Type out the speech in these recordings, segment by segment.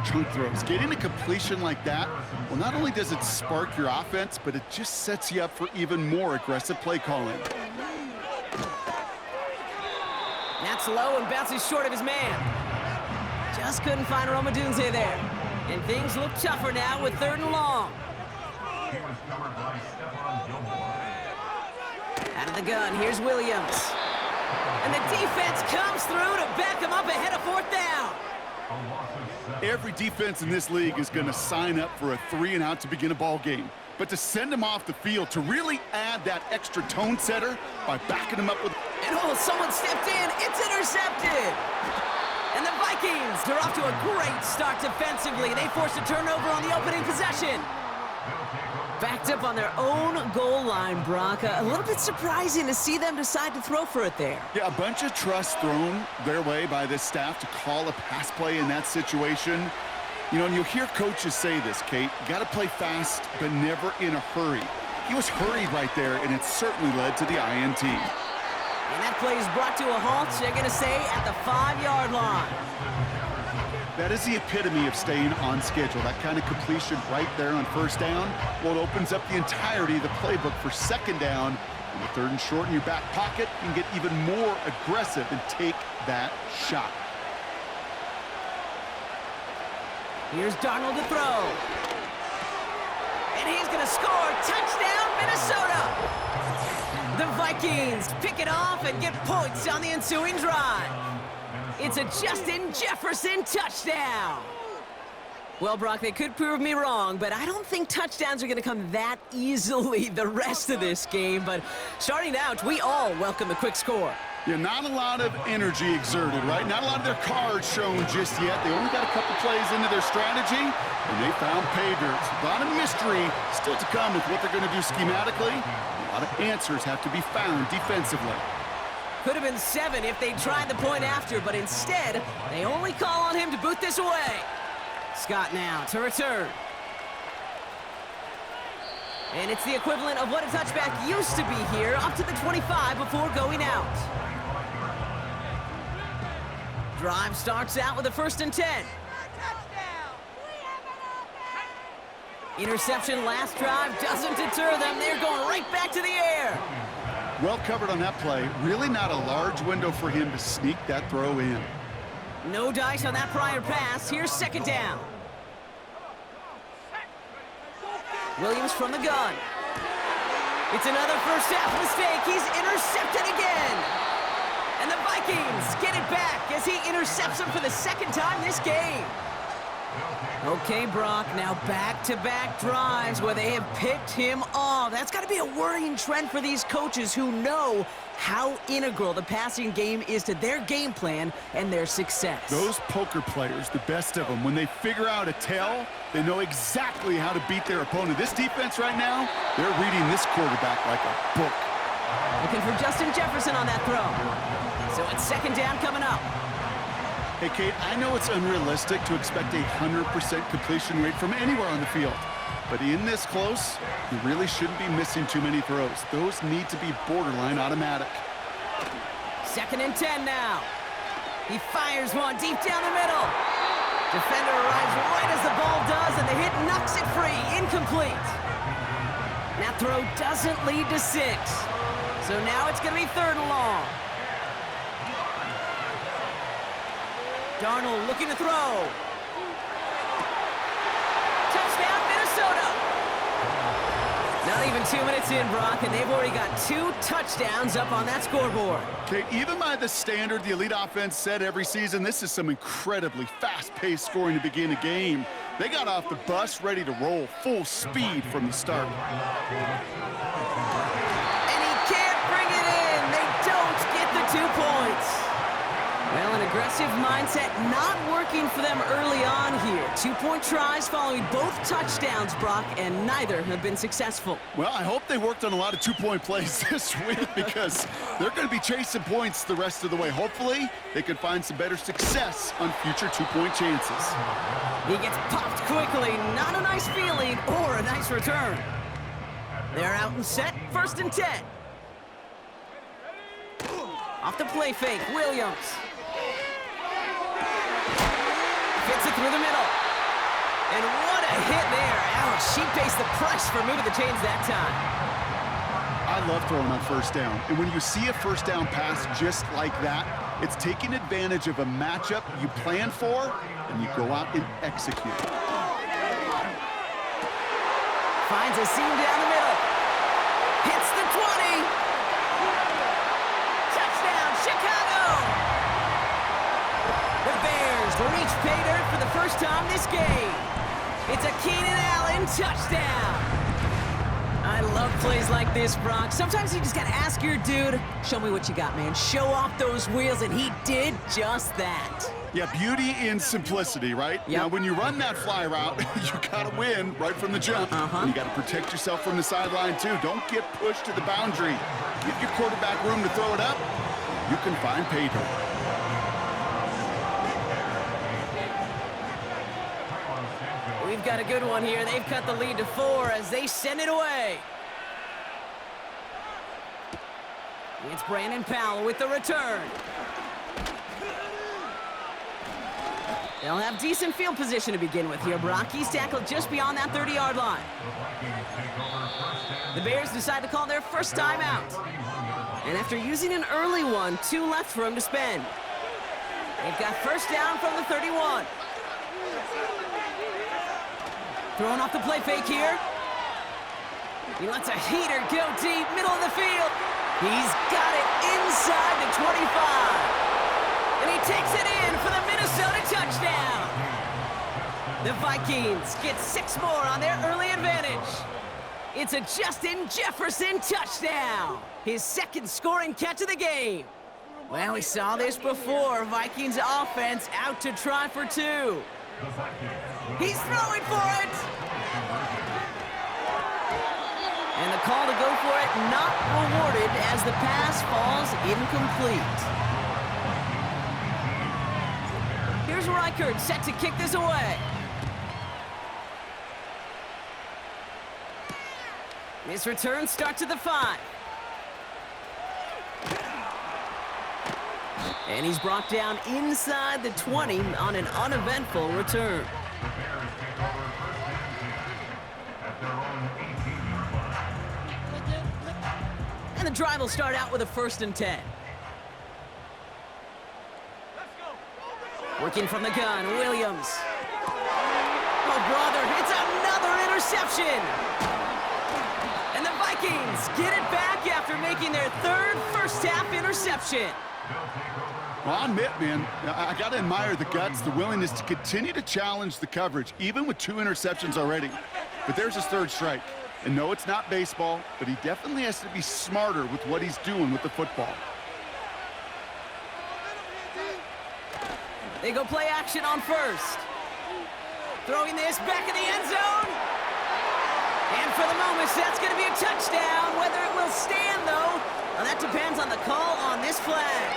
chunk throws. Getting a completion like that, well, not only does it spark your offense, but it just sets you up for even more aggressive play calling. That's low and bounces short of his man. Just couldn't find Rome Odunze there. And things look tougher now with 3rd and long. Out of the gun, here's Williams. And the defense comes through to back him up ahead of 4th down. Every defense in this league is going to sign up for a 3-and-out to begin a ball game. But to send him off the field, to really add that extra tone setter by backing him up with... And oh, someone stepped in. It's intercepted. And the Vikings, they're off to a great start defensively. They forced a turnover on the opening possession. Backed up on their own goal line, Brock. A little bit surprising to see them decide to throw for it there. Yeah, a bunch of trust thrown their way by this staff to call a pass play in that situation. You know, and you'll hear coaches say this, Kate. You got to play fast, but never in a hurry. He was hurried right there, and it certainly led to the INT. And that play is brought to a halt, they're going to say, at the 5-yard line. That is the epitome of staying on schedule. That kind of completion right there on 1st down. Well, it opens up the entirety of the playbook for 2nd down. And with 3rd and short in your back pocket, you can get even more aggressive and take that shot. Here's Darnold to throw. And he's going to score. Touchdown, Minnesota! The Vikings pick it off and get points on the ensuing drive. It's a Justin Jefferson touchdown. Well, Brock, they could prove me wrong, but I don't think touchdowns are going to come that easily the rest of this game. But starting out, we all welcome a quick score. Yeah, not a lot of energy exerted, right? Not a lot of their cards shown just yet. They only got a couple plays into their strategy, and they found pay dirt. A lot of mystery still to come with what they're going to do schematically. A lot of answers have to be found defensively. Could have been 7 if they tried the point after, but instead, they only call on him to boot this away. Scott now to return. And it's the equivalent of what a touchback used to be here, up to the 25 before going out. Drive starts out with a 1st and 10. Interception last drive doesn't deter them. They're going right back to the air. Well covered on that play. Really not a large window for him to sneak that throw in. No dice on that prior pass. Here's 2nd down. Williams from the gun. It's another first half mistake. He's intercepted again. And the Vikings get it back as he intercepts him for the 2nd time this game. Okay, Brock, now back-to-back drives where they have picked him off. That's got to be a worrying trend for these coaches who know how integral the passing game is to their game plan and their success. Those poker players, the best of them, when they figure out a tell, they know exactly how to beat their opponent. This defense right now, they're reading this quarterback like a book. Looking for Justin Jefferson on that throw. So it's 2nd down coming up. Hey, Kate, I know it's unrealistic to expect a 100% completion rate from anywhere on the field. But in this close, you really shouldn't be missing too many throws. Those need to be borderline automatic. 2nd and 10 now. He fires one deep down the middle. Defender arrives right as the ball does, and the hit knocks it free. Incomplete. That throw doesn't lead to 6. So now it's going to be 3rd and long. Darnold looking to throw. Touchdown, Minnesota. Not even 2 minutes in, Brock, and they've already got 2 touchdowns up on that scoreboard. Okay, even by the standard the elite offense set every season, this is some incredibly fast-paced scoring to begin a game. They got off the bus ready to roll full speed from the start. And he can't bring it in. They don't get the 2 points. Well, an aggressive mindset not working for them early on here. 2-point tries following both touchdowns, Brock, and neither have been successful. Well, I hope they worked on a lot of 2-point plays this week because they're going to be chasing points the rest of the way. Hopefully, they can find some better success on future 2-point chances. He gets popped quickly. Not a nice feeling or a nice return. They're out and set. 1st and 10. Off the play fake, Williams. Fits it through the middle. hit there. Ouch, she faced the price for moving the chains that time. I love throwing on first down. And when you see a first down pass just like that, it's taking advantage of a matchup you plan for, and you go out and execute. Finds a seam down the middle. Hits the 20. Touchdown, Chicago! The Bears reach pay dirt for the first time this game. It's a Keenan Allen touchdown. I love plays like this, Brock. Sometimes you just gotta ask your dude, show me what you got, man. Show off those wheels, and he did just that. Yeah, beauty in simplicity, right? Yep. Now, when you run that fly route, you gotta win right from the jump. And you gotta protect yourself from the sideline, too. Don't get pushed to the boundary. Give your quarterback room to throw it up. You can find pay dirt. We've got a good one here. They've cut the lead to 4 as they send it away. It's Brandon Powell with the return. They'll have decent field position to begin with here, Brock. He's tackled just beyond that 30-yard line. The Bears decide to call their first timeout. And after using an early one, 2 left for him to spend. They've got first down from the 31. Throwing off the play fake here. He lets a heater go deep, middle of the field. He's got it inside the 25. And he takes it in for the Minnesota touchdown. The Vikings get 6 more on their early advantage. It's a Justin Jefferson touchdown. His second scoring catch of the game. Well, we saw this before. Vikings offense out to try for 2. He's throwing for it. And the call to go for it not rewarded as the pass falls incomplete. Here's Reichert set to kick this away. This return starts at the 5. And he's brought down inside the 20 on an uneventful return. And the drive will start out with a 1st and 10. Working from the gun, Williams. Oh, brother, it's another interception. And the Vikings get it back after making their 3rd first-half interception. Well, I'll admit, man, I got to admire the guts, the willingness to continue to challenge the coverage, even with 2 interceptions already. But there's his 3rd strike. And no, it's not baseball, but he definitely has to be smarter with what he's doing with the football. They go play action on 1st. Throwing this back in the end zone. And for the moment, that's going to be a touchdown. Whether it will stand, though, well, that depends on the call on this flag.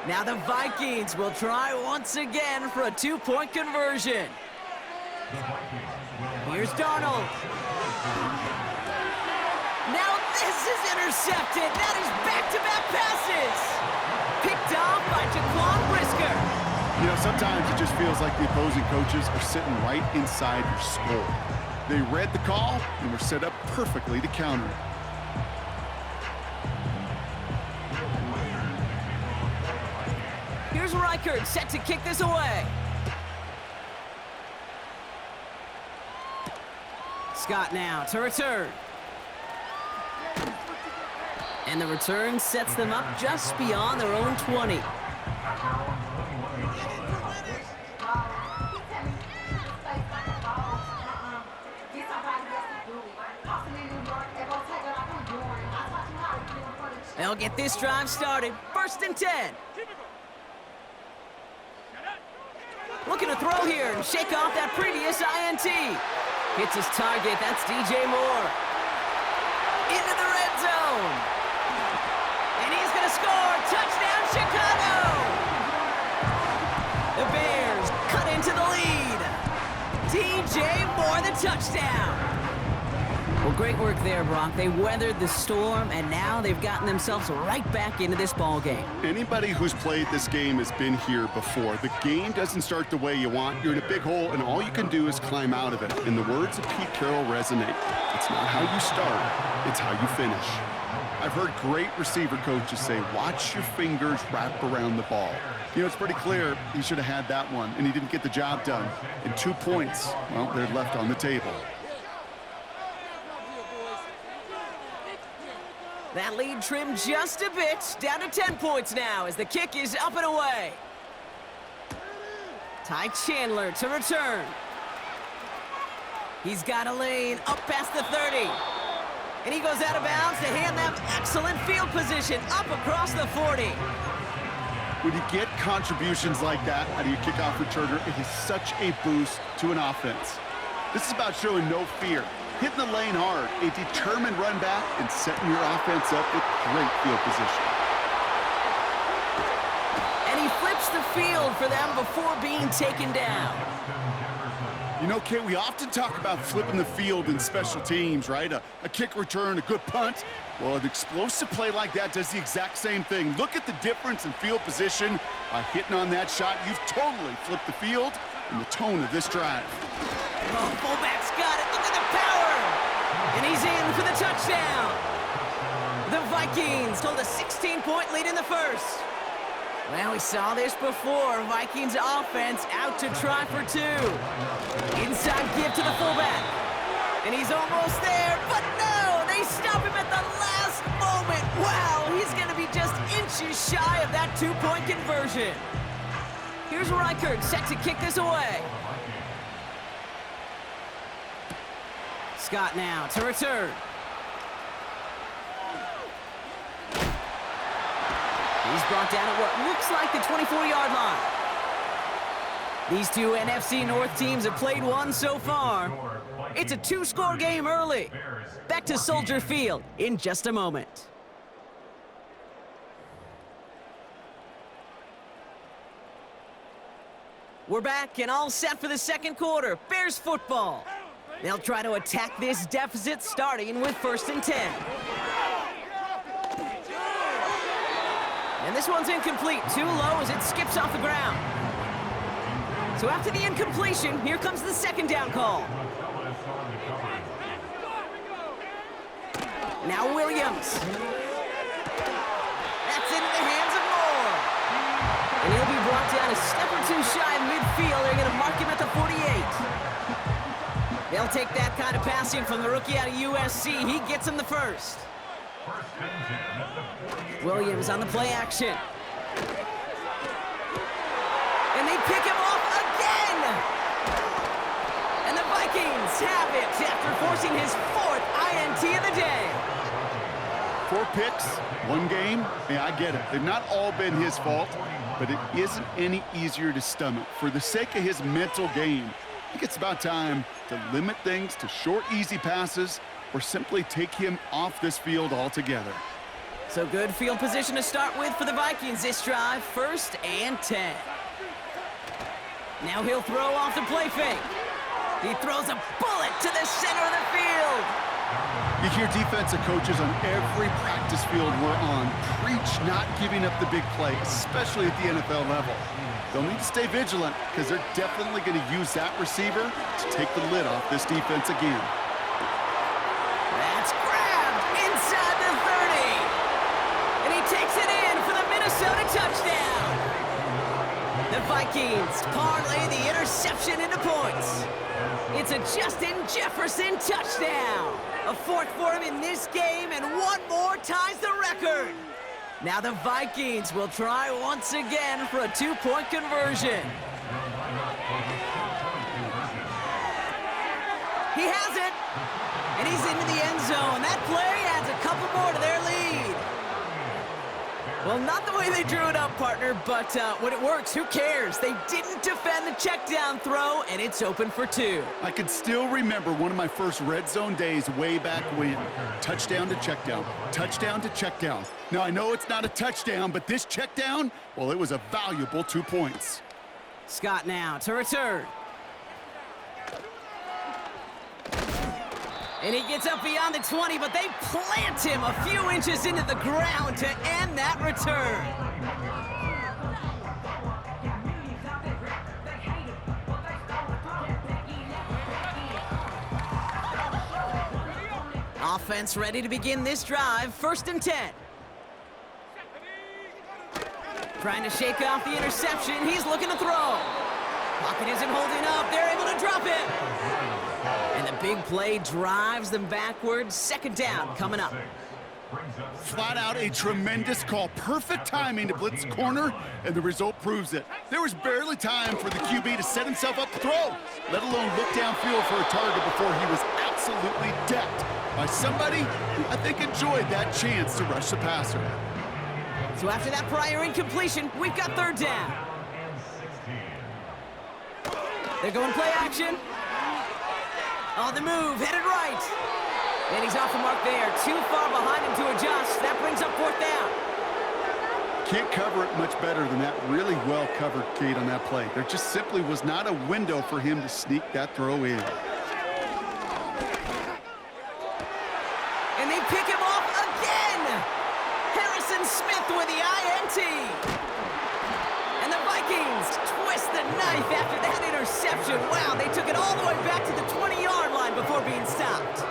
Now the Vikings will try once again for a 2-point conversion. Here's Darnold. Now this is intercepted. That is back-to-back passes. Picked off by Jaquan Brisker. You know, sometimes it just feels like the opposing coaches are sitting right inside your skull. They read the call and were set up perfectly to counter it. Here's Reichert set to kick this away. Scott now to return. And the return sets them up just beyond their own 20. They'll get this drive started. 1st and 10. Looking to throw here and shake off that previous INT. Hits his target. That's DJ Moore. Into the red zone. And he's going to score. Touchdown, Chicago. The Bears cut into the lead. DJ Moore, the touchdown. Well, great work there, Brock. They weathered the storm, and now they've gotten themselves right back into this ball game. Anybody who's played this game has been here before. The game doesn't start the way you want. You're in a big hole, and all you can do is climb out of it. And the words of Pete Carroll resonate. It's not how you start, it's how you finish. I've heard great receiver coaches say, watch your fingers wrap around the ball. You know, it's pretty clear he should have had that one, and he didn't get the job done. And 2 points, well, they're left on the table. That lead trimmed just a bit, down to 10 points now as the kick is up and away. Ty Chandler to return. He's got a lane up past the 30. And he goes out of bounds to hand them excellent field position up across the 40. When you get contributions like that out of your kickoff returner, it is such a boost to an offense. This is about showing no fear, hitting the lane hard, a determined run back, and setting your offense up with great field position. And he flips the field for them before being taken down. You know, Kate, we often talk about flipping the field in special teams, right? A kick return, a good punt. Well, an explosive play like that does the exact same thing. Look at the difference in field position. By hitting on that shot, you've totally flipped the field and the tone of this drive. Oh, fullback's got it. Look at the power. And he's in for the touchdown. The Vikings hold a 16-point lead in the first. Well, we saw this before. Vikings offense out to try for 2. Inside give to the fullback. And he's almost there, but no! They stop him at the last moment. Wow, he's going to be just inches shy of that 2-point conversion. Here's Reichert set to kick this away. Scott now to return. He's brought down at what looks like the 24-yard line. These two NFC North teams have played one so far. It's a 2-score game early. Back to Soldier Field in just a moment. We're back and all set for the second quarter. Bears football. They'll try to attack this deficit starting with 1st and 10. And this one's incomplete. Too low as it skips off the ground. So after the incompletion, here comes the 2nd down call. Now Williams. That's into the hands of Moore. And he'll be brought down a step or 2 shy of midfield. They're going to mark him at the 48. They'll take that kind of passing from the rookie out of USC. He gets him the first. Williams on the play action. And they pick him off again! And the Vikings have it after forcing his 4th INT of the day. 4 picks, 1 game. Yeah, I get it. They've not all been his fault, but it isn't any easier to stomach. For the sake of his mental game, I think it's about time to limit things to short, easy passes or simply take him off this field altogether. So good field position to start with for the Vikings this drive. 1st and 10. Now he'll throw off the play fake. He throws a bullet to the center of the field. You hear defensive coaches on every practice field we're on preach not giving up the big play, especially at the NFL level. They'll need to stay vigilant because they're definitely going to use that receiver to take the lid off this defense again. That's grabbed inside the 30. And he takes it in for the Minnesota touchdown. The Vikings parlay the interception into points. It's a Justin Jefferson touchdown. A 4th for him in this game, and 1 more ties the record. Now the Vikings will try once again for a 2-point conversion. He has it, and he's into the end zone. That play adds a couple more to their lead. Well, not the way they drew it up, partner, but when it works, who cares? They didn't defend the check down throw, and it's open for 2. I can still remember one of my first red zone days way back when. Touchdown to check down, touchdown to check down. Now, I know it's not a touchdown, but this check down, well, it was a valuable 2 points. Scott now to return. And he gets up beyond the 20, but they plant him a few inches into the ground to end that return. Offense ready to begin this drive. 1st and 10. Trying to shake off the interception. He's looking to throw. Pocket isn't holding up. They're able to drop it. And the big play drives them backwards. 2nd down coming up. Flat out a tremendous call. Perfect timing to blitz corner, and the result proves it. There was barely time for the QB to set himself up to throw, let alone look downfield for a target before he was absolutely decked by somebody who I think enjoyed that chance to rush the passer. So after that prior incompletion, we've got 3rd down. They're going play action. On the move, headed right. And he's off the mark there. Too far behind him to adjust. That brings up 4th down. Can't cover it much better than that. Really well covered, Kate, on that play. There just simply was not a window for him to sneak that throw in. And they pick him off again. Harrison Smith with the INT. And the Vikings twist the knife after that interception. Wow, they took it all the way back to the 20-yard line before being stopped.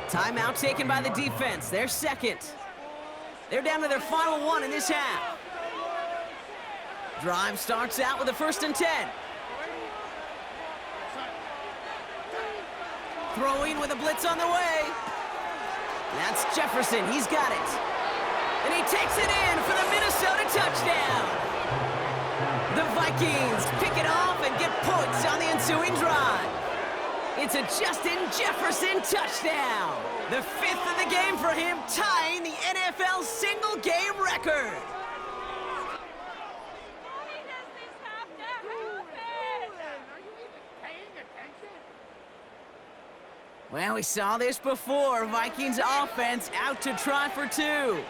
Timeout taken by the defense. Their 2nd. They're down to their final 1 in this half. Drive starts out with a 1st and 10. Throwing with a blitz on the way. That's Jefferson. He's got it. And he takes it in for the Minnesota touchdown. The Vikings pick it off and get points on the ensuing drive. It's a Justin Jefferson touchdown. The 5th of the game for him, tying the NFL single-game record. Well, we saw this before. Vikings offense out to try for 2.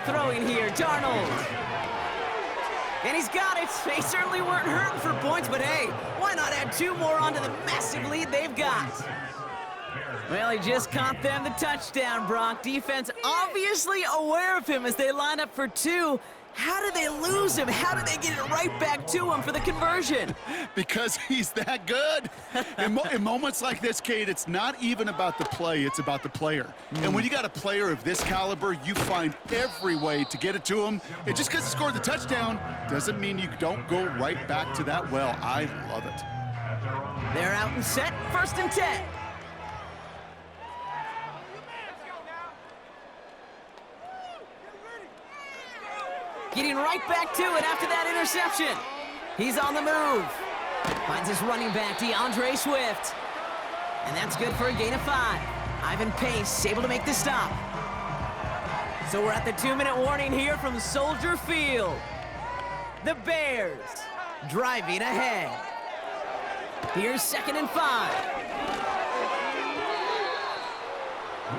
Throwing here, Darnold. And he's got it. They certainly weren't hurting for points, but hey, why not add 2 more onto the massive lead they've got? Well, he just caught them the touchdown, Brock. Defense obviously aware of him as they line up for 2. How did they lose him? How did they get it right back to him for the conversion? Because he's that good. In moments like this, Kate, it's not even about the play, it's about the player. And when you got a player of this caliber, you find every way to get it to him. And just because he scored the touchdown doesn't mean you don't go right back to that well. I love it. They're out and set. 1st and 10. Getting right back to it after that interception. He's on the move. Finds his running back, DeAndre Swift. And that's good for a gain of 5. Ivan Pace able to make the stop. So we're at the 2-minute warning here from Soldier Field. The Bears driving ahead. Here's 2nd and 5.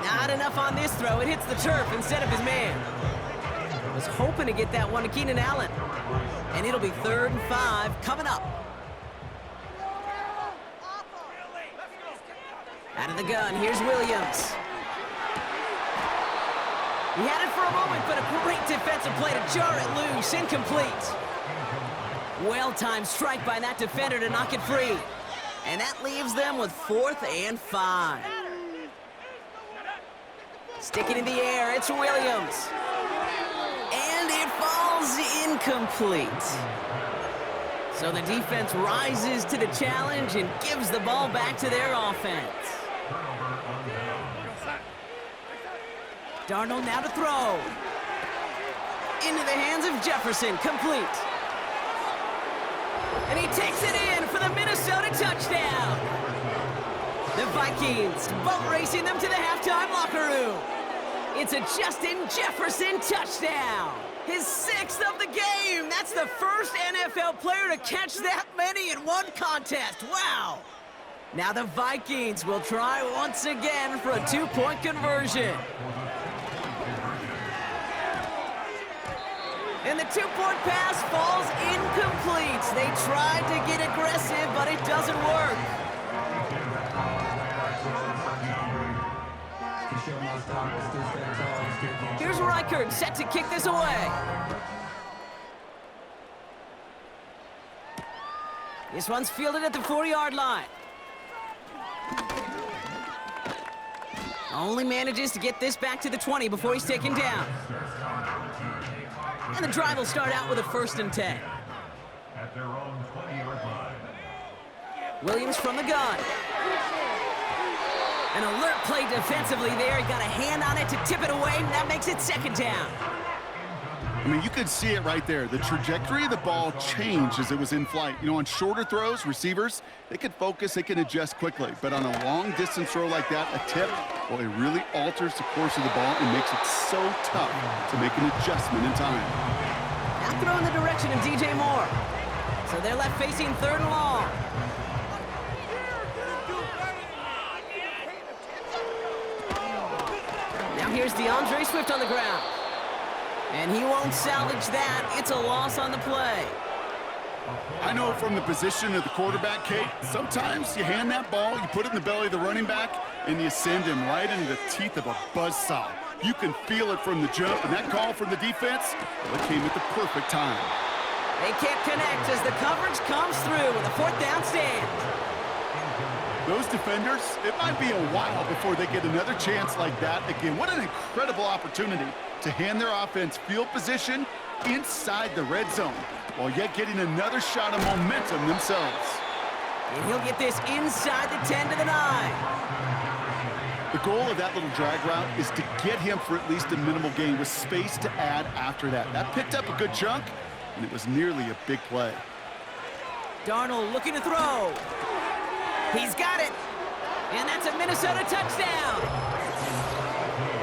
Not enough on this throw. It hits the turf instead of his man. Was hoping to get that one to Keenan Allen. And it'll be 3rd and 5 coming up. Out of the gun, here's Williams. He had it for a moment, but a great defensive play to jar it loose. Incomplete. Well-timed strike by that defender to knock it free. And that leaves them with 4th and 5. Sticking in the air, it's Williams. And it falls incomplete. So the defense rises to the challenge and gives the ball back to their offense. Darnold now to throw. Into the hands of Jefferson, complete. And he takes it in for the Minnesota touchdown. The Vikings boat racing them to the halftime locker room. It's a Justin Jefferson touchdown. His 6th of the game. That's the first NFL player to catch that many in one contest. Wow. Now the Vikings will try once again for a 2-point conversion. And the 2-point pass falls incomplete. They tried to get aggressive, but it doesn't work. Here's Reichert, set to kick this away. This one's fielded at the 40-yard line. Only manages to get this back to the 20 before he's taken down. And the drive will start out with a 1st and 10. At their own 20-yard line. Williams from the gun. An alert play defensively there. He got a hand on it to tip it away, and that makes it 2nd down. I mean, you could see it right there. The trajectory of the ball changed as it was in flight. You know, on shorter throws, receivers, they can focus, they can adjust quickly. But on a long-distance throw like that, a tip, well, it really alters the course of the ball and makes it so tough to make an adjustment in time. Now throw in the direction of DJ Moore. So they're left facing 3rd and long. Now here's DeAndre Swift on the ground. And he won't salvage that. It's a loss on the play. I know from the position of the quarterback, Kate, sometimes you hand that ball, you put it in the belly of the running back, and you send him right into the teeth of a buzzsaw. You can feel it from the jump, and that call from the defense, well, it came at the perfect time. They can't connect as the coverage comes through with a 4th down stand. Those defenders, it might be a while before they get another chance like that again. What an incredible opportunity to hand their offense field position inside the red zone, while yet getting another shot of momentum themselves. And he'll get this inside the 10 to the 9. The goal of that little drag route is to get him for at least a minimal gain with space to add after that. That picked up a good chunk, and it was nearly a big play. Darnold looking to throw. He's got it. And that's a Minnesota touchdown.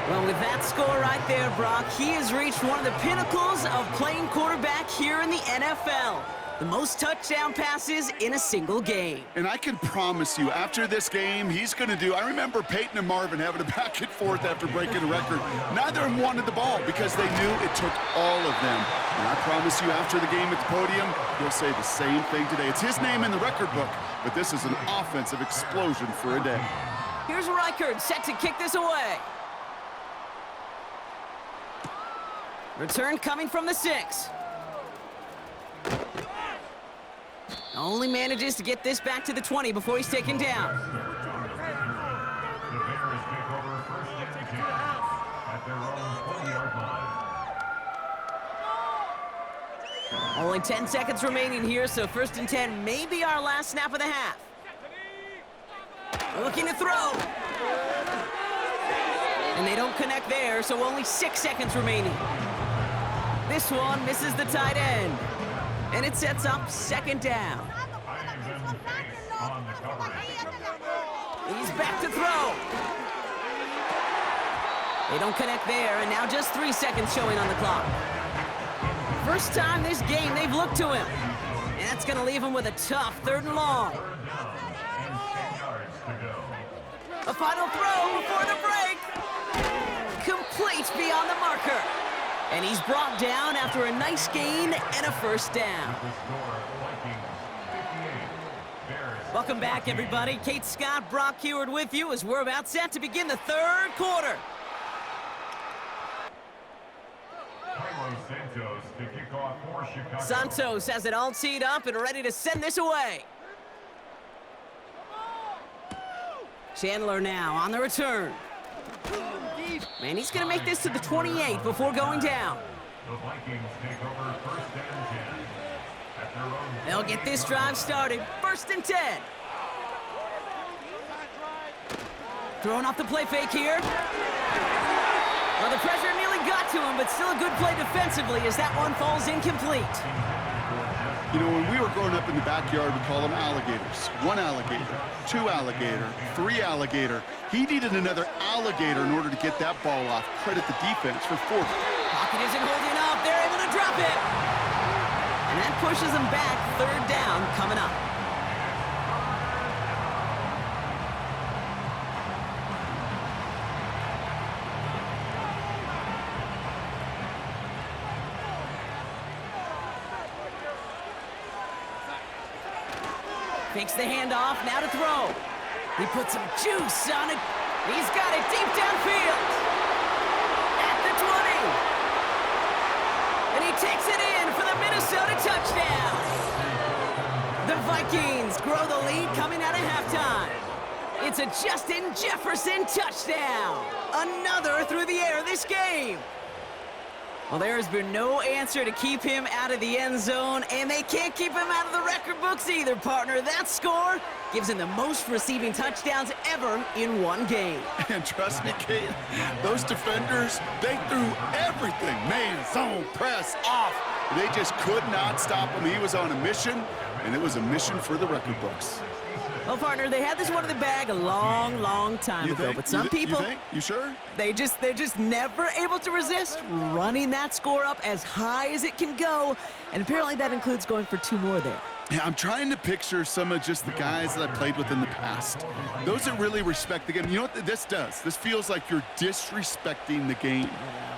Well, with that score right there, Brock, he has reached one of the pinnacles of playing quarterback here in the NFL. The most touchdown passes in a single game. And I can promise you, after this game, he's going to do... I remember Peyton and Marvin having a back and forth after breaking a record. Neither of them wanted the ball because they knew it took all of them. And I promise you, after the game at the podium, he'll say the same thing today. It's his name in the record book, but this is an offensive explosion for a day. Here's Reichert, set to kick this away. Return coming from the 6. Only manages to get this back to the 20 before he's taken down. The Bears take over 1st and 10 at their own 20-yard line. Only 10 seconds remaining here, so 1st and 10 may be our last snap of the half. Looking to throw. And they don't connect there, so only 6 seconds remaining. This one misses the tight end. And it sets up 2nd down. He's back to throw. They don't connect there, and now just 3 seconds showing on the clock. First time this game they've looked to him. And that's going to leave him with a tough 3rd and long. A final throw before the break. Complete beyond the marker. And he's brought down after a nice gain and a 1st down. Welcome back, everybody. Kate Scott, Brock Huard with you as we're about set to begin the 3rd quarter. Santos has it all teed up and ready to send this away. Chandler now on the return. Man, he's going to make this to the 28 before going down. The Vikings take over 1st and 10 at their own. They'll get this drive started. 1st and 10. Throwing off the play fake here. Well, the pressure nearly got to him, but still a good play defensively as that one falls incomplete. You know, when we were growing up in the backyard, we call them alligators. 1 alligator, 2 alligator, 3 alligator. He needed another alligator in order to get that ball off. Credit the defense for 4. Pocket isn't holding up. They're able to drop it. And that pushes them back. 3rd down coming up. Takes the handoff, now to throw. He put some juice on it. He's got it deep downfield. At the 20. And he takes it in for the Minnesota touchdown. The Vikings grow the lead coming out of halftime. It's a Justin Jefferson touchdown. Another through the air this game. Well, there has been no answer to keep him out of the end zone, and they can't keep him out of the record books either, partner. That score gives him the most receiving touchdowns ever in one game. And trust me, kid, those defenders, they threw everything. Man, zone, press, off. They just could not stop him. He was on a mission, and it was a mission for the record books. Well, partner, they had this one in the bag a long, long time ago, but some people... You think? You sure? They're just never able to resist running that score up as high as it can go, and apparently that includes going for 2 more there. Yeah, I'm trying to picture some of just the guys that I played with in the past. Those that really respect the game. You know what this does? This feels like you're disrespecting the game.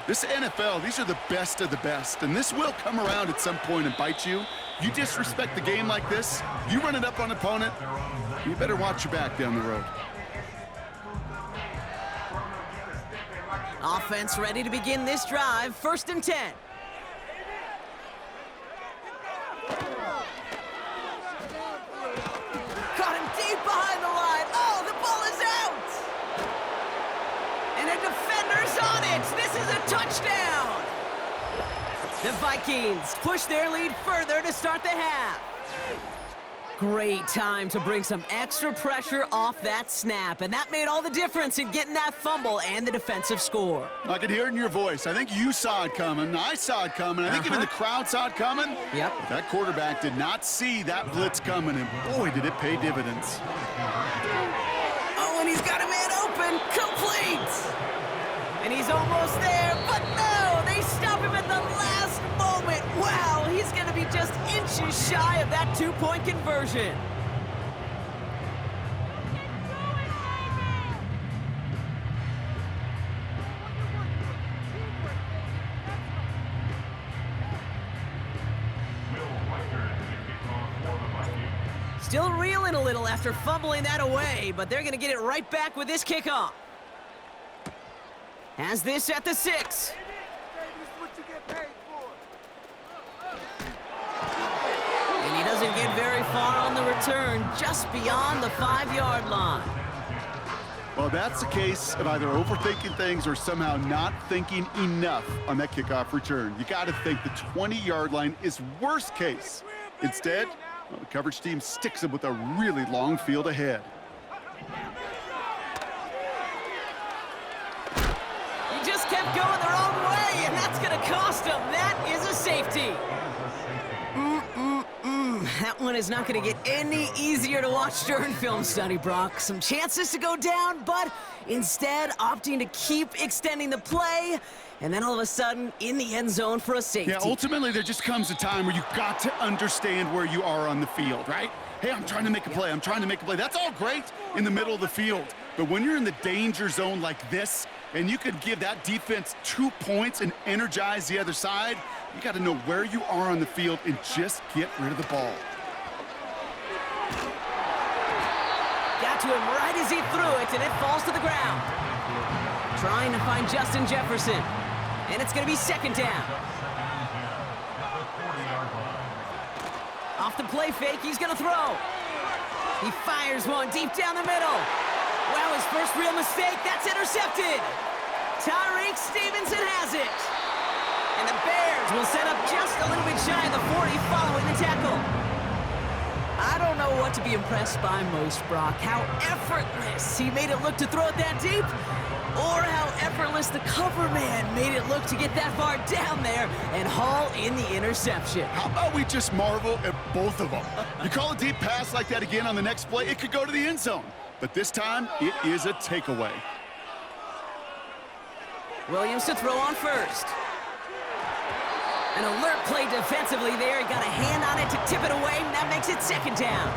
This NFL, these are the best of the best, and this will come around at some point and bite you. You disrespect the game like this, you run it up on an opponent, you better watch your back down the road. Offense ready to begin this drive. 1st and 10. Caught him deep behind the line. Oh, the ball is out! And a defender's on it. This is a touchdown! The Vikings push their lead further to start the half. Great time to bring some extra pressure off that snap, and that made all the difference in getting that fumble and the defensive score. I could hear it in your voice. I think you saw it coming. I saw it coming. I think even the crowd saw it coming. Yep. But that quarterback did not see that blitz coming, and boy, did it pay dividends. Oh, and he's got a man open. Complete! And he's almost there, but no! They stop him at the last moment. Wow, he's going to be just inches shy of that 2-point conversion. Still reeling a little after fumbling that away, but they're going to get it right back with this kickoff. Has this at the 6. And he doesn't get very far on the return, just beyond the 5-yard line. Well, that's the case of either overthinking things or somehow not thinking enough on that kickoff return. You got to think the 20-yard line is worst case. Instead, well, the coverage team sticks him with a really long field ahead. He just kept going the wrong way, and that's going to cost him. That is a safety. That one is not going to get any easier to watch during film study, Brock. Some chances to go down, but instead opting to keep extending the play, and then all of a sudden in the end zone for a safety. Yeah, ultimately there just comes a time where you've got to understand where you are on the field, right? Hey, I'm trying to make a play. I'm trying to make a play. That's all great in the middle of the field. But when you're in the danger zone like this, and you could give that defense 2 points and energize the other side, you got to know where you are on the field and just get rid of the ball. Got to him right as he threw it, and it falls to the ground. Trying to find Justin Jefferson. And it's going to be 2nd down. Off the play fake, he's going to throw. He fires one deep down the middle. Wow, his first real mistake, that's intercepted. Tyreek Stevenson has it. And the Bears will set up just a little bit shy of the 40 following the tackle. I don't know what to be impressed by most, Brock. How effortless he made it look to throw it that deep, or how effortless the cover man made it look to get that far down there and haul in the interception. How about we just marvel at both of them? You call a deep pass like that again on the next play, it could go to the end zone. But this time, it is a takeaway. Williams to throw on first. An alert play defensively there. He got a hand on it to tip it away, and that makes it 2nd down.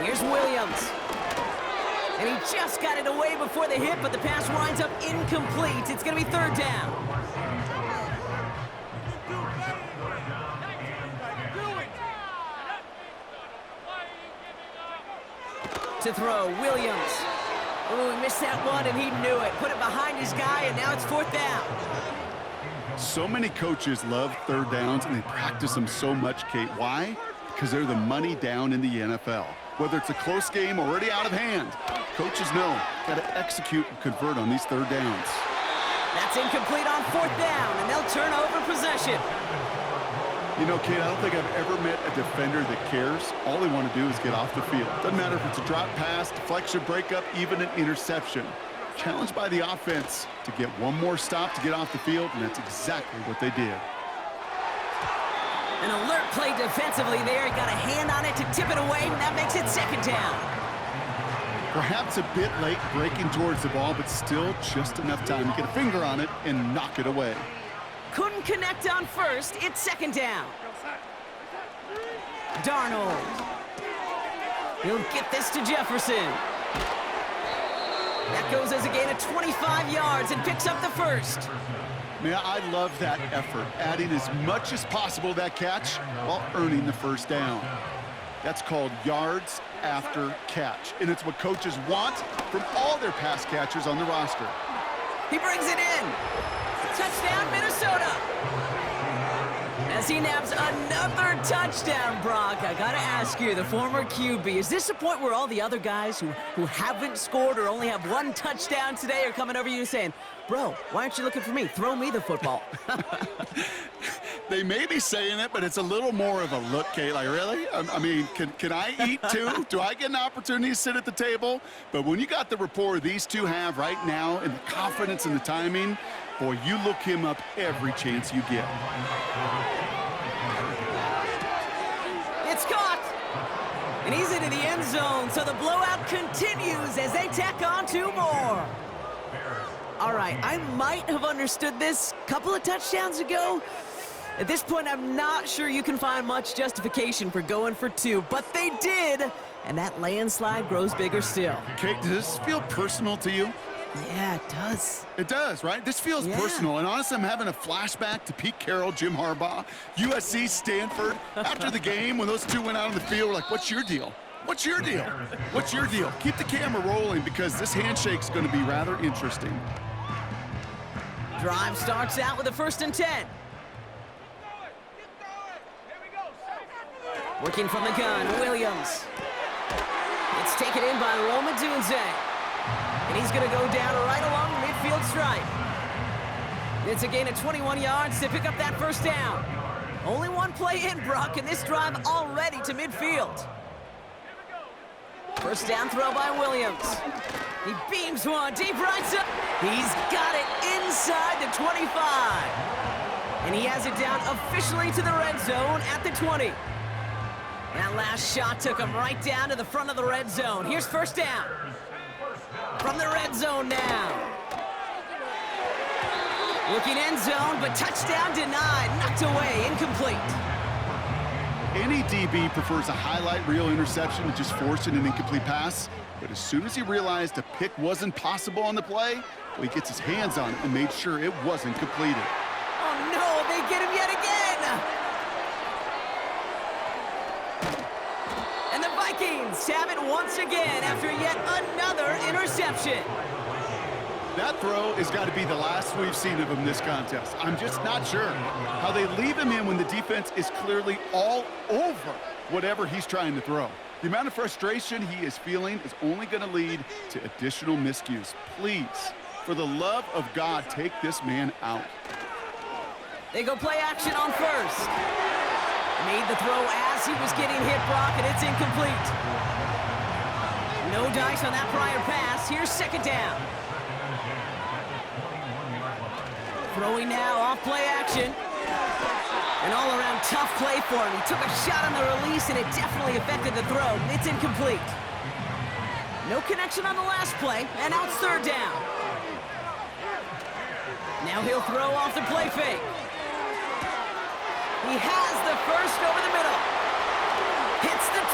Here's Williams. And he just got it away before the hit, but the pass winds up incomplete. It's going to be 3rd down. to throw. Williams. Oh, he missed that one, and he knew it. Put it behind his guy, and now it's 4th down. So many coaches love third downs, and they practice them so much, Kate. Why? Because they're the money down in the NFL. Whether it's a close game already out of hand, coaches know got to execute and convert on these third downs. That's incomplete on 4th down, and they'll turn over possession. You know, Kate, I don't think I've ever met a defender that cares. All they want to do is get off the field. Doesn't matter if it's a drop pass, deflection, breakup, even an interception. Challenged by the offense to get one more stop to get off the field, and that's exactly what they did. An alert play defensively there. He got a hand on it to tip it away, and that makes it 2nd down. Perhaps a bit late breaking towards the ball, but still just enough time to get a finger on it and knock it away. Couldn't connect on 1st. It's 2nd down. Darnold. He'll get this to Jefferson. That goes as a gain of 25 yards and picks up the 1st. Man, I love that effort, adding as much as possible to that catch while earning the 1st down. That's called yards after catch, and it's what coaches want from all their pass catchers on the roster. He brings it in. Touchdown, Minnesota. As he naps another touchdown, Brock, I gotta ask you, the former QB, is this the point where all the other guys who haven't scored or only have 1 touchdown today are coming over you saying, bro, why aren't you looking for me? Throw me the football. They may be saying it, but it's a little more of a look, Kate. Like, really? I mean, can I eat too? Do I get an opportunity to sit at the table? But when you got the rapport these two have right now and the confidence and the timing, boy, you look him up every chance you get. It's caught. And he's into the end zone, so the blowout continues as they tack on 2 more. All right, I might have understood this a couple of touchdowns ago. At this point, I'm not sure you can find much justification for going for 2, but they did, and that landslide grows bigger still. Kate, does this feel personal to you? Yeah, it does. It does, right? This feels personal, and honestly, I'm having a flashback to Pete Carroll, Jim Harbaugh, USC, Stanford. After the game, when those two went out on the field, we're like, what's your deal? What's your deal? What's your deal? Keep the camera rolling because this handshake's going to be rather interesting. Drive starts out with a 1st and 10. Working from the gun, Williams. It's taken in by Rome Odunze. And he's going to go down right along the midfield stripe. It's a gain of 21 yards to pick up that 1st down. Only 1 play in, Brock, and this drive already to midfield. 1st down throw by Williams. He beams one deep right side. He's got it inside the 25. And he has it down officially to the red zone at the 20. That last shot took him right down to the front of the red zone. Here's 1st down. From the red zone now. Looking end zone, but touchdown denied. Knocked away, incomplete. Any DB prefers a highlight reel interception to just forcing an incomplete pass. But as soon as he realized a pick wasn't possible on the play, well, he gets his hands on it and made sure it wasn't completed. Oh no, they get him yet again! And the Vikings have it once again after yet another interception. That throw has got to be the last we've seen of him this contest. I'm just not sure how they leave him in when the defense is clearly all over whatever he's trying to throw. The amount of frustration he is feeling is only going to lead to additional miscues. Please, for the love of God, take this man out. They go play action on 1st. Made the throw as he was getting hit, Brock, and it's incomplete. No dice on that prior pass. Here's 2nd down. Throwing now off play action. An all-around tough play for him. He took a shot on the release, and it definitely affected the throw. It's incomplete. No connection on the last play, and now it's 3rd down. Now he'll throw off the play fake. He has the 1st over the middle. Hits the 20.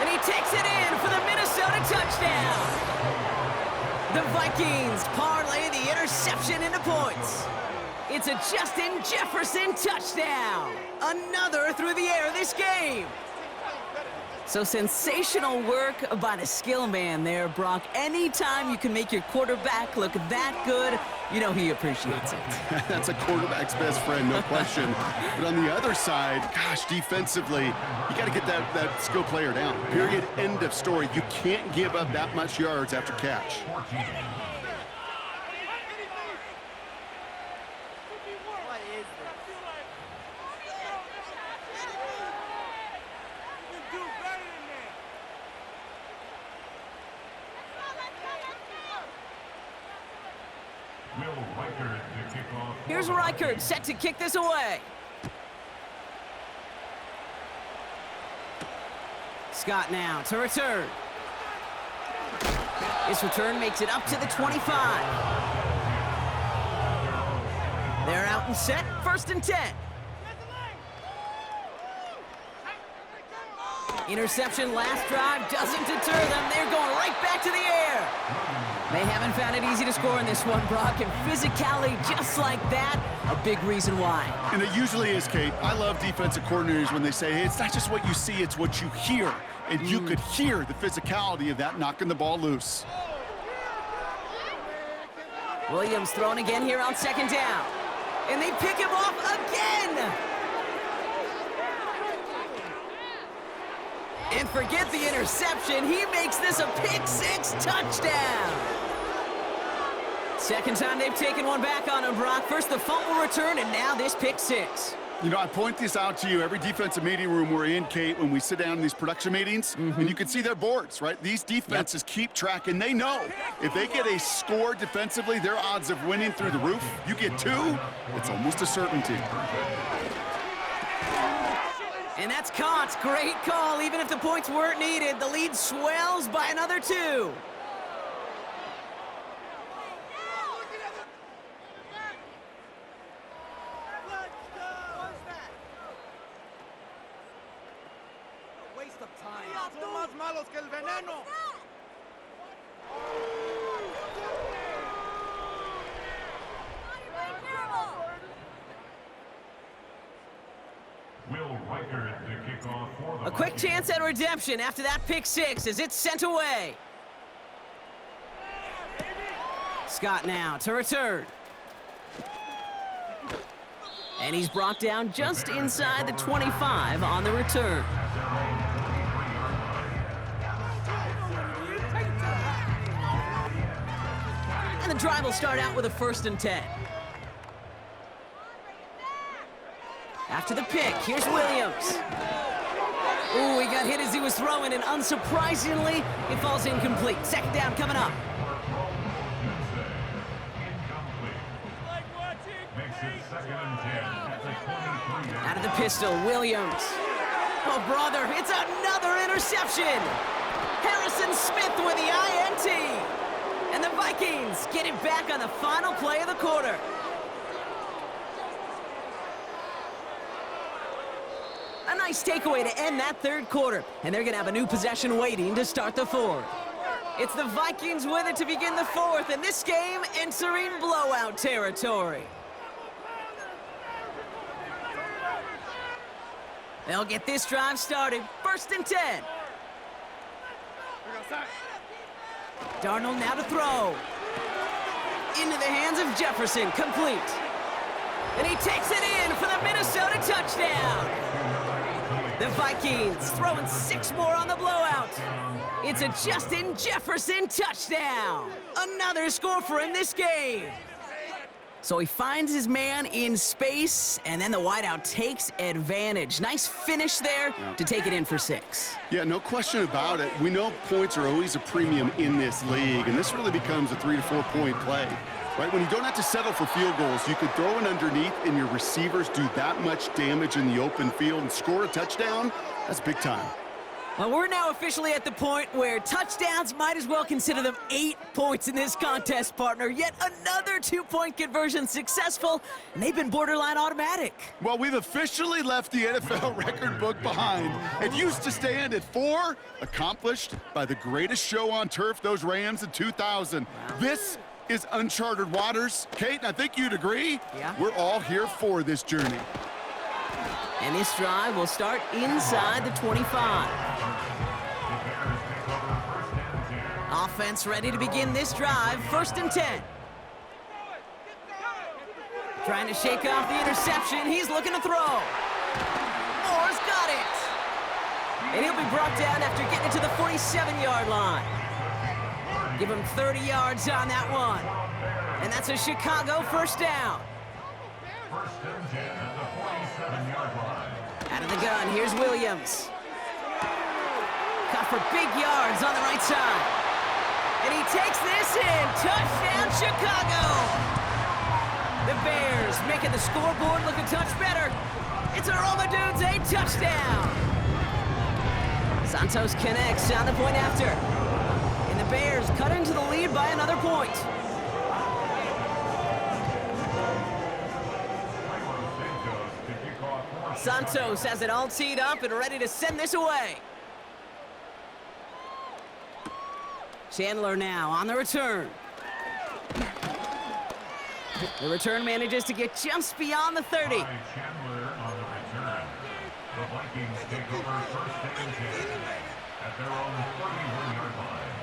And he takes it in for the Minnesota touchdown. The Vikings parlay the interception into points. It's a Justin Jefferson touchdown. Another through the air this game. So sensational work by the skill man there, Brock. Anytime you can make your quarterback look that good, you know he appreciates it. That's a quarterback's best friend, no question. But on the other side, gosh, defensively, you got to get that skill player down. Period, end of story. You can't give up that much yards after catch. Here's Reichert set to kick this away. Scott now to return. This return makes it up to the 25. They're out and set, 1st and 10. Interception last drive doesn't deter them. They're going right back to the air. They haven't found it easy to score in this one, Brock, and physicality just like that, a big reason why. And it usually is, Kate. I love defensive coordinators when they say, hey, it's not just what you see, it's what you hear. And you could hear the physicality of that knocking the ball loose. Williams thrown again here on 2nd down. And they pick him off again! And forget the interception, he makes this a pick-6 touchdown! Second time they've taken one back on him, Brock. First the fumble return, and now this pick-6. You know, I point this out to you every defensive meeting room we're in, Kate, when we sit down in these production meetings, and you can see their boards, right? These defenses keep track, and they know if they get a score defensively, their odds of winning through the roof. You get 2, it's almost a certainty. And that's caught. Great call. Even if the points weren't needed, the lead swells by another 2. Waste of time. Son más malos que el veneno. A quick chance at redemption after that pick-6 as it's sent away. Scott now to return. And he's brought down just inside the 25 on the return. And the drive will start out with a 1st and 10. After the pick, here's Williams. Ooh, he got hit as he was throwing, and unsurprisingly, it falls incomplete. 2nd down coming up. Out of the pistol, Williams. Oh, brother, it's another interception. Harrison Smith with the INT. And the Vikings get it back on the final play of the quarter. A nice takeaway to end that 3rd quarter, and they're going to have a new possession waiting to start the 4th. It's the Vikings with it to begin the 4th, and this game entering blowout territory. They'll get this drive started, 1st and 10. Darnold now to throw. Into the hands of Jefferson, complete. And he takes it in for the Minnesota touchdown. The Vikings throwing 6 more on the blowout. It's a Justin Jefferson touchdown. Another score for him this game. So he finds his man in space, and then the wideout takes advantage. Nice finish there to take it in for 6. Yeah, no question about it. We know points are always a premium in this league, and this really becomes a 3 to 4 point play. Right, when you don't have to settle for field goals, you can throw it underneath and your receivers do that much damage in the open field and score a touchdown. That's big time. Well, we're now officially at the point where touchdowns might as well consider them 8 points in this contest, partner. Yet another 2-point conversion successful, and they've been borderline automatic. Well, we've officially left the NFL record book behind. It used to stand at 4, accomplished by the greatest show on turf, those Rams in 2000. This is uncharted waters. Kate, I think you'd agree. Yeah. We're all here for this journey. And this drive will start inside the 25. Offense ready to begin this drive. 1st and 10. Trying to shake off the interception. He's looking to throw. Moore's got it. And he'll be brought down after getting to the 47-yard line. Give him 30 yards on that one. And that's a Chicago 1st down. 1st and 10 at the 47-yard line. Out of the gun, here's Williams. Caught for big yards on the right side. And he takes this in. Touchdown, Chicago. The Bears making the scoreboard look a touch better. It's a Romadudes, a touchdown. Santos connects on the point after. And the Bears cut into the lead by another point. Santos has it all teed up and ready to send this away. Chandler now on the return. The return manages to get just beyond the 30. Chandler on the return. The Vikings take over 1st and 10 at their own 41-yard line.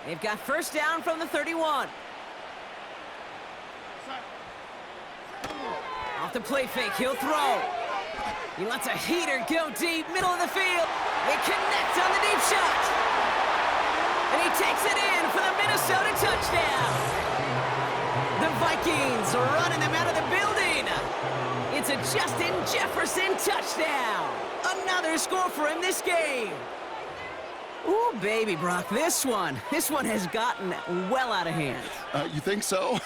They've got 1st down from the 31. Off the play fake, he'll throw. He lets a heater go deep, middle of the field. They connect on the deep shot. And he takes it in for the Minnesota touchdown. The Vikings are running them out of the building. It's a Justin Jefferson touchdown. Another score for him this game. Ooh, baby, Brock, this one has gotten well out of hand. You think so?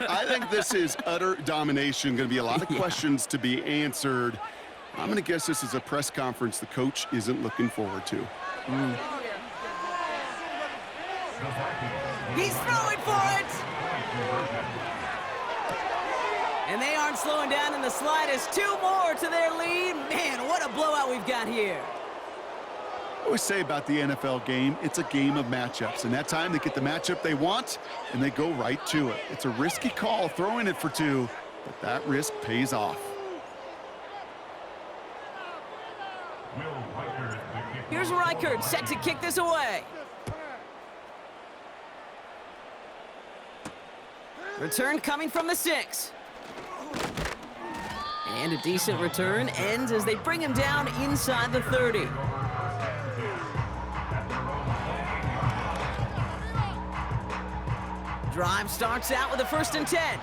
I think this is utter domination. Going to be a lot of questions to be answered. I'm going to guess this is a press conference the coach isn't looking forward to. He's throwing for it! And they aren't slowing down in the slightest. 2 more to their lead. Man, what a blowout we've got here. I always say about the NFL game, it's a game of matchups. And that time they get the matchup they want, and they go right to it. It's a risky call throwing it for 2, but that risk pays off. Here's Reichert set to kick this away. Return coming from the 6. And a decent return ends as they bring him down inside the 30. Drive starts out with a 1st and 10.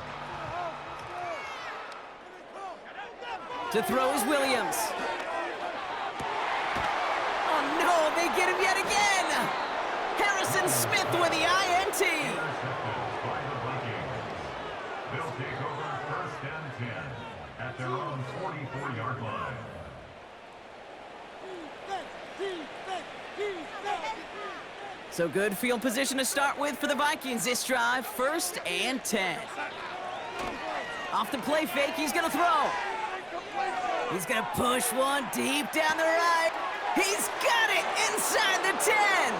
To throw is Williams. Oh no, they get him yet again! Harrison Smith with the INT. They'll take over 1st and 10 at their own 44-yard line. So good field position to start with for the Vikings this drive. 1st and 10. Off the play fake, he's gonna throw. He's gonna push one deep down the right. He's got it inside the 10.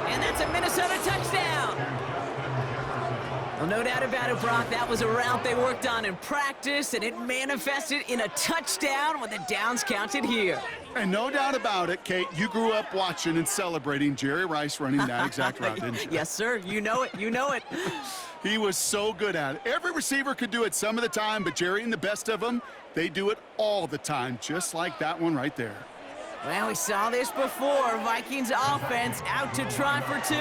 And that's a Minnesota touchdown. Well, no doubt about it, Brock. That was a route they worked on in practice, and it manifested in a touchdown when the downs counted here. And no doubt about it, Kate, you grew up watching and celebrating Jerry Rice running that exact route, didn't you? Yes, sir. You know it. You know it. He was so good at it. Every receiver could do it some of the time, but Jerry and the best of them, they do it all the time, just like that one right there. Well, we saw this before. Vikings offense out to try for 2.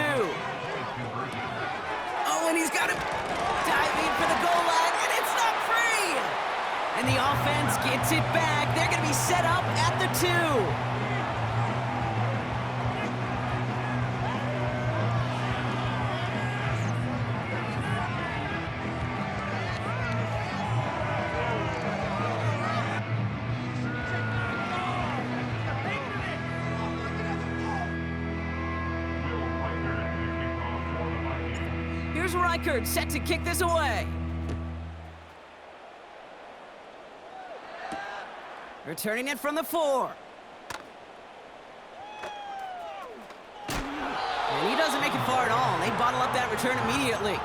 Oh, and he's got to dive in for the goal line, and it's not free! And the offense gets it back. They're going to be set up at the 2. Here's Reichert set to kick this away. Returning it from the 4. And he doesn't make it far at all. They bottle up that return immediately.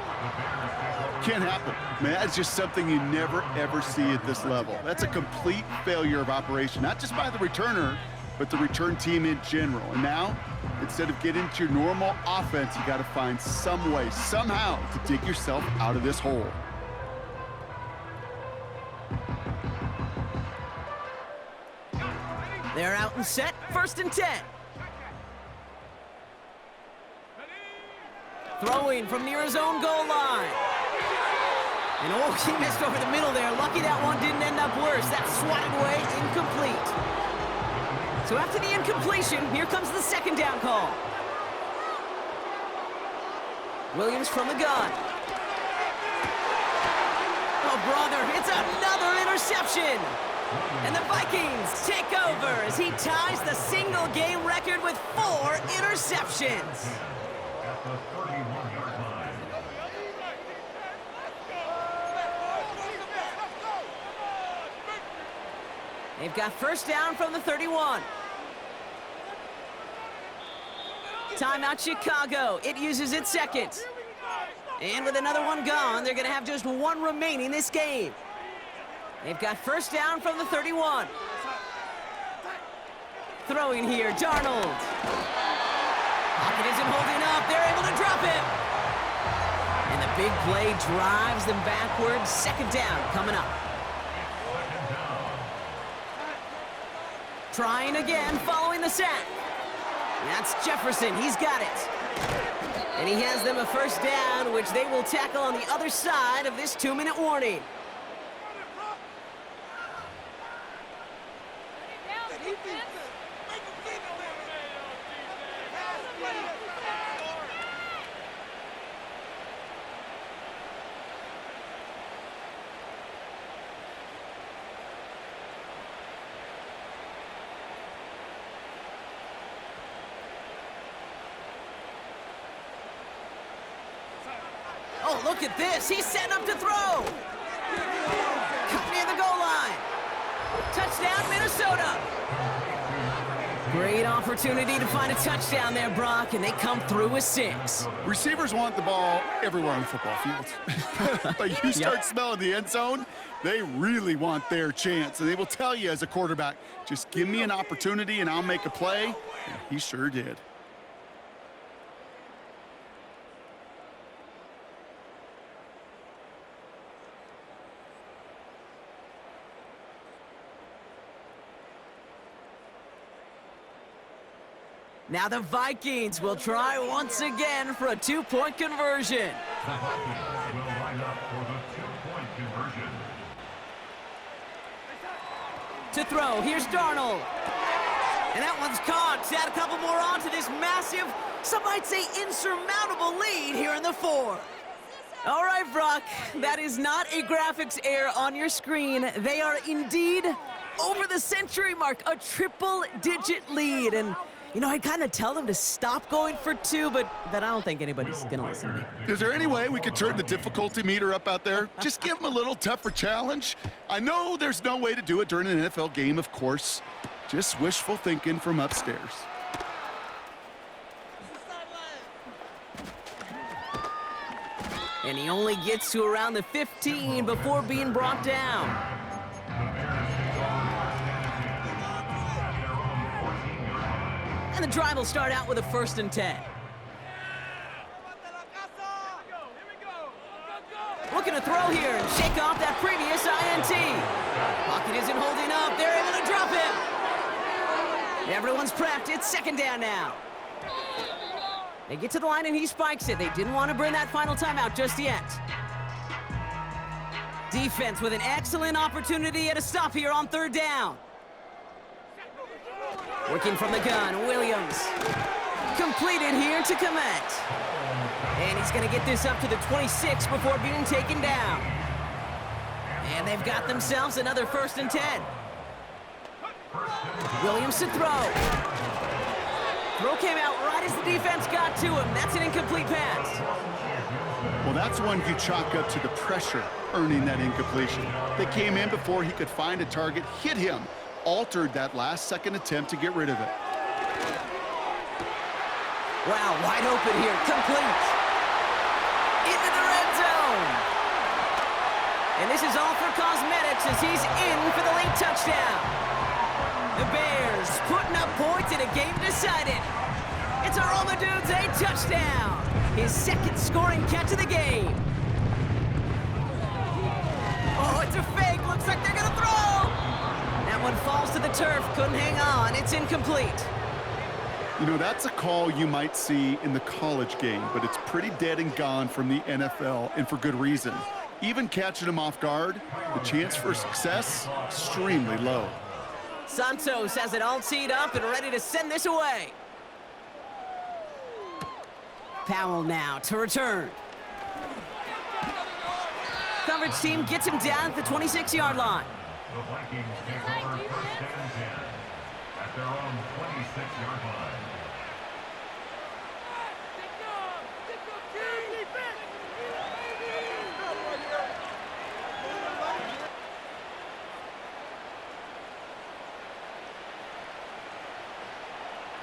Can't happen. Man, that's just something you never, ever see at this level. That's a complete failure of operation, not just by the returner, but the return team in general. And now, instead of getting to your normal offense, you got to find some way, somehow, to dig yourself out of this hole. They're out and set, 1st and 10. Throwing from near his own goal line. And oh, he missed over the middle there. Lucky that one didn't end up worse. That's swatted away, incomplete. So after the incompletion, here comes the 2nd down call. Williams from the gun. Oh, brother, it's another interception. And the Vikings take over as he ties the single-game record with 4 interceptions. At the 31-yard line. They've got 1st down from the 31. Timeout Chicago. It uses its 2nd. And with another one gone, they're going to have just 1 remaining this game. They've got 1st down from the 31. Throwing here, Darnold. Pocket isn't holding up. They're able to drop it. And the big play drives them backwards. 2nd down coming up. Trying again, following the sack. That's Jefferson. He's got it. And he has them a 1st down, which they will tackle on the other side of this 2-minute warning. Oh, look at this. He's setting up to throw. Cut near the goal line. Touchdown, Minnesota. Great opportunity to find a touchdown there, Brock, and they come through with 6. Receivers want the ball everywhere on the football field. But you start smelling the end zone, they really want their chance. And they will tell you as a quarterback, just give me an opportunity and I'll make a play. And he sure did. Now the Vikings will try once again for a 2-point conversion. The Vikings will line up for the 2-point conversion. To throw, here's Darnold. And that one's caught. Add a couple more on to this massive, some might say insurmountable lead here in the 4th. All right, Brock, that is not a graphics error on your screen. They are indeed over the century mark, a triple-digit lead. And you know, I kind of tell them to stop going for 2, but I don't think anybody's going to listen to me. Is there any way we could turn the difficulty meter up out there? Just give them a little tougher challenge. I know there's no way to do it during an NFL game, of course. Just wishful thinking from upstairs. And he only gets to around the 15 before being brought down. And the drive will start out with a 1st and 10. Looking to throw here and shake off that previous INT. Pocket isn't holding up. They're able to drop it. Everyone's prepped. It's 2nd down now. They get to the line and he spikes it. They didn't want to bring that final timeout just yet. Defense with an excellent opportunity at a stop here on 3rd down. Working from the gun, Williams. Completed here to Komet. And he's going to get this up to the 26 before being taken down. And they've got themselves another 1st and 10. Williams to throw. Throw came out right as the defense got to him. That's an incomplete pass. Well, that's one you chalk up to the pressure earning that incompletion. They came in before he could find a target, hit him, altered that last-second attempt to get rid of it. Wow, wide open here, complete. Into the red zone. And this is all for cosmetics as he's in for the late touchdown. The Bears putting up points in a game decided. It's a Romadudes touchdown. His second scoring catch of the game. Oh, it's a fake. Looks like they're going to throw. That one falls to the turf. Couldn't hang on. It's incomplete. You know, that's a call you might see in the college game, but it's pretty dead and gone from the NFL, and for good reason. Even catching him off guard, the chance for success, extremely low. Santos has it all teed up and ready to send this away. Powell now to return. Coverage team gets him down at the 26-yard line. The Vikings take over first and 10 at their own 26-yard line.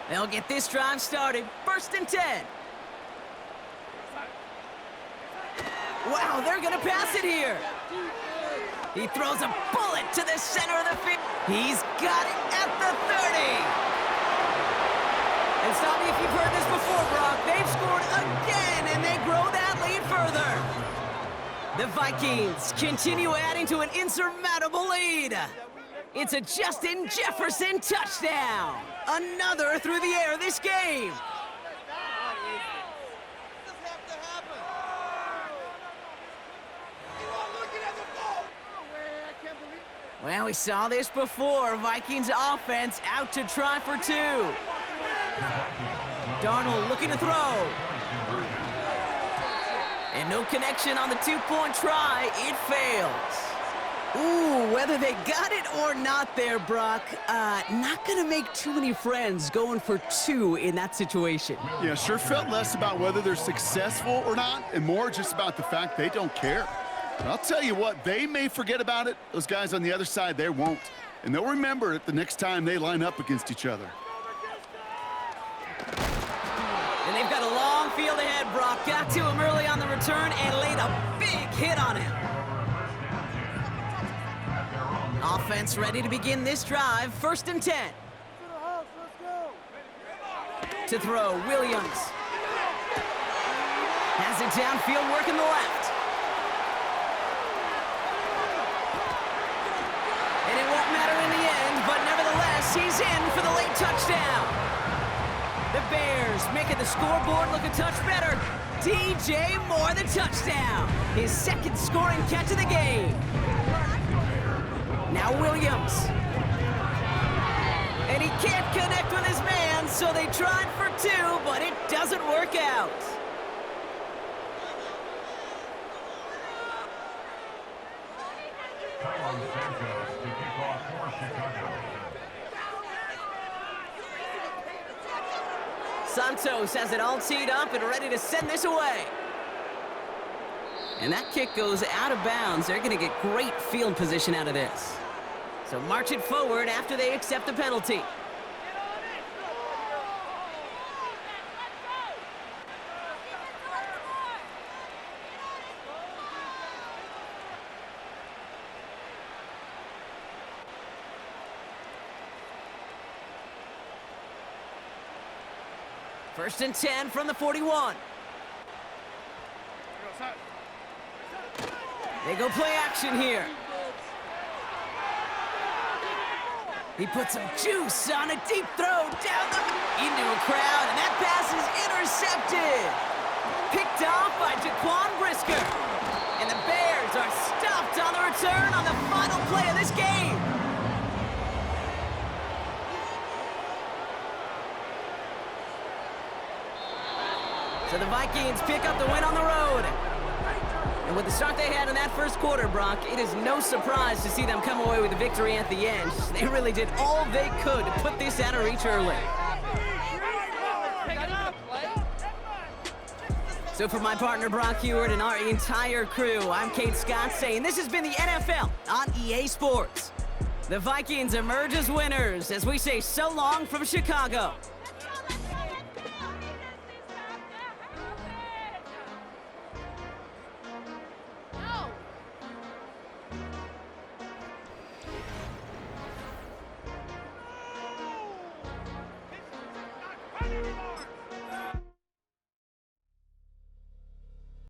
They'll get this drive started. First and 10. Wow, they're going to pass it here. He throws a bullet to the center of the field. He's got it at the 30. And stop me if you've heard this before, Brock. They've scored again, and they grow that lead further. The Vikings continue adding to an insurmountable lead. It's a Justin Jefferson touchdown. Another through the air this game. Well, we saw this before. Vikings offense out to try for two. Darnold looking to throw. And no connection on the two-point try. It fails. Ooh, whether they got it or not there, Brock, not going to make too many friends going for two in that situation. Yeah, sure felt less about whether they're successful or not, and more just about the fact they don't care. And I'll tell you what, they may forget about it. Those guys on the other side, they won't. And they'll remember it the next time they line up against each other. And they've got a long field ahead, Brock. Got to him early on the return and laid a big hit on him. Offense ready to begin this drive. First and 10. To throw, Williams. Has it downfield, working the left. And it won't matter in the end, but nevertheless, he's in for the late touchdown. The Bears making the scoreboard look a touch better. DJ Moore, the touchdown. His second scoring catch of the game. Now Williams. And he can't connect with his man, so they tried for two, but it doesn't work out. Tyron Santos to kick off for Chicago. Santos has it all teed up and ready to send this away. And that kick goes out of bounds. They're going to get great field position out of this. So march it forward after they accept the penalty. First and 10 from the 41. They go play action here. He puts some juice on a deep throw down into a crowd, and that pass is intercepted. Picked off by Jaquan Brisker. And the Bears are stopped on the return on the final play of this game. So the Vikings pick up the win on the road. And with the start they had in that first quarter, Brock, it is no surprise to see them come away with a victory at the end. They really did all they could to put this out of reach early. So for my partner, Brock Huard, and our entire crew, I'm Kate Scott saying this has been the NFL on EA Sports. The Vikings emerge as winners as we say so long from Chicago.